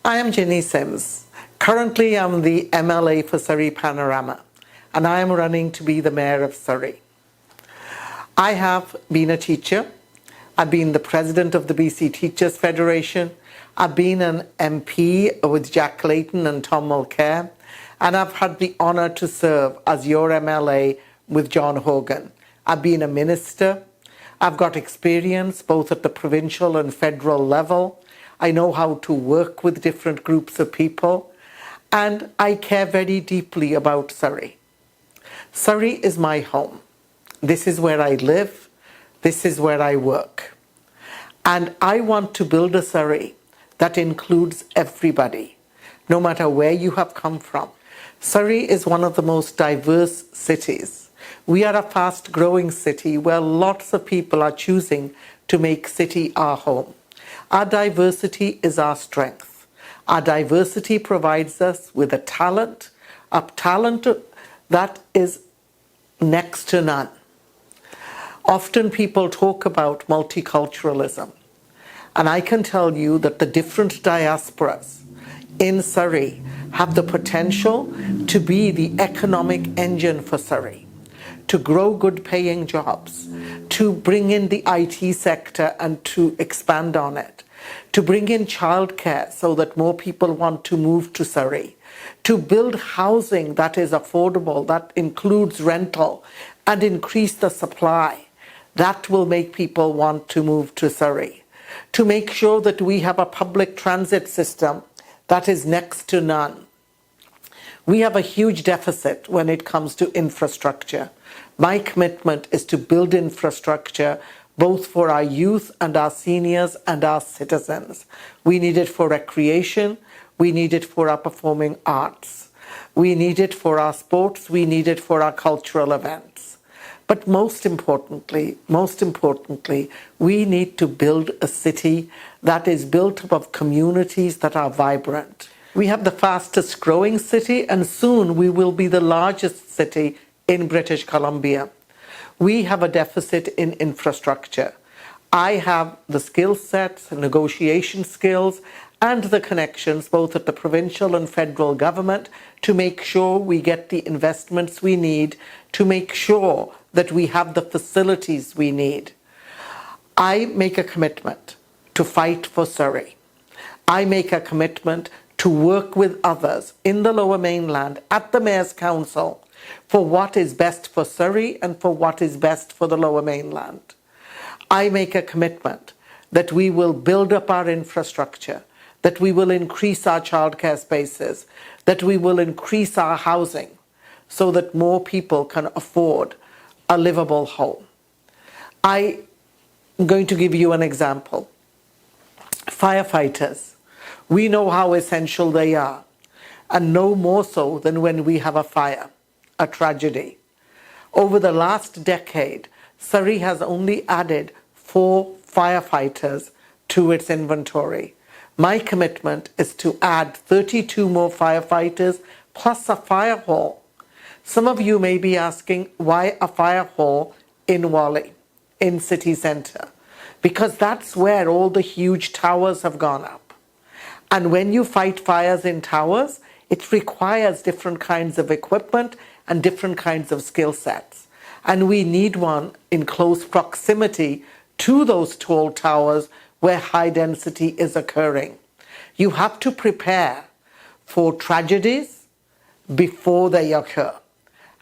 I am Ginny Sims. Currently, I'm the MLA for Surrey Panorama, and I am running to be the Mayor of Surrey. I have been a teacher. I've been the President of the BC Teachers Federation. I've been an MP with Jack Layton and Tom Mulcair, and I've had the honour to serve as your MLA with John Hogan. I've been a minister. I've got experience both at the provincial and federal level. I know how to work with different groups of people, and I care very deeply about Surrey. Surrey is my home. This is where I live. This is where I work. And I want to build a Surrey that includes everybody, no matter where you have come from. Surrey is one of the most diverse cities. We are a fast-growing city where lots of people are choosing to make city our home. Our diversity is our strength. Our diversity provides us with a talent that is next to none. Often people talk about multiculturalism, and I can tell you that the different diasporas in Surrey have the potential to be the economic engine for Surrey, to grow good paying jobs, to bring in the IT sector and to expand on it, to bring in childcare so that more people want to move to Surrey, to build housing that is affordable, that includes rental, and increase the supply. That will make people want to move to Surrey, to make sure that we have a public transit system that is next to none. We have a huge deficit when it comes to infrastructure. My commitment is to build infrastructure both for our youth and our seniors and our citizens. We need it for recreation. We need it for our performing arts. We need it for our sports. We need it for our cultural events. But most importantly, we need to build a city that is built up of communities that are vibrant. We have the fastest growing city, and soon we will be the largest city in British Columbia. We have a deficit in infrastructure. I have the skill sets, negotiation skills, and the connections both at the provincial and federal government to make sure we get the investments we need, to make sure that we have the facilities we need. I make a commitment to fight for Surrey. I make a commitment to work with others in the Lower Mainland at the Mayor's Council for what is best for Surrey and for what is best for the Lower Mainland. I make a commitment that we will build up our infrastructure, that we will increase our childcare spaces, that we will increase our housing so that more people can afford a livable home. I'm going to give you an example. Firefighters. We know how essential they are, and no more so than when we have a fire, a tragedy. Over the last decade, Surrey has only added 4 firefighters to its inventory. My commitment is to add 32 more firefighters plus a fire hall. Some of you may be asking, why a fire hall in Whalley, in city centre? Because that's where all the huge towers have gone up. And when you fight fires in towers, it requires different kinds of equipment and different kinds of skill sets. And we need one in close proximity to those tall towers where high density is occurring. You have to prepare for tragedies before they occur.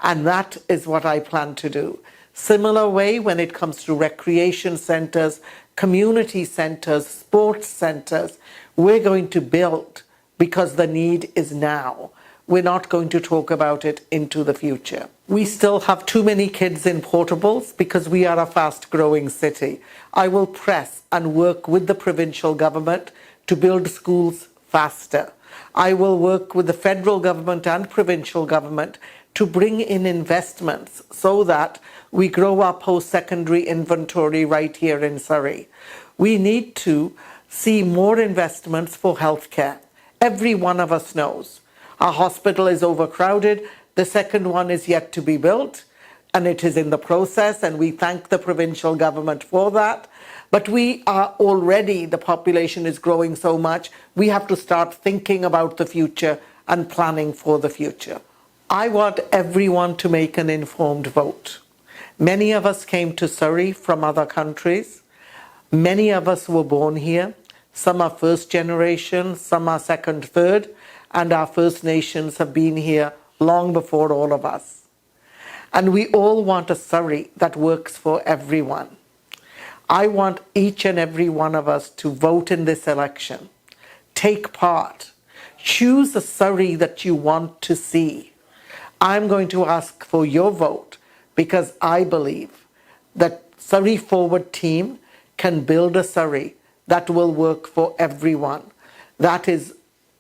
And that is what I plan to do. Similar way when it comes to recreation centers, community centers, sports centers, we're going to build because the need is now. We're not going to talk about it into the future. We still have too many kids in portables because we are a fast-growing city. I will press and work with the provincial government to build schools faster. I will work with the federal government and provincial government to bring in investments so that we grow our post-secondary inventory right here in Surrey. We need to see more investments for healthcare. Every one of us knows our hospital is overcrowded. The second one is yet to be built. and it is in the process, and we thank the provincial government for that. But we are already, the population is growing so much, we have to start thinking about the future and planning for the future. I want everyone to make an informed vote. Many of us came to Surrey from other countries. Many of us were born here. Some are first generation, some are second, third, and our First Nations have been here long before all of us. And we all want a Surrey that works for everyone. I want each and every one of us to vote in this election. Take part. Choose a Surrey that you want to see. I'm going to ask for your vote because I believe that Surrey Forward team can build a Surrey that will work for everyone, that is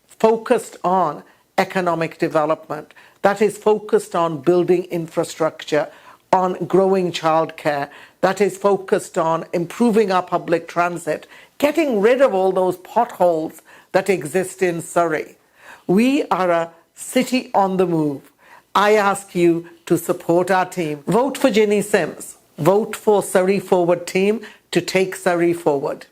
focused on economic development, that is focused on building infrastructure, on growing childcare, that is focused on improving our public transit, getting rid of all those potholes that exist in Surrey. We are a city on the move. I ask you to support our team. Vote for Ginny Sims. Vote for Surrey Forward team to take Surrey forward.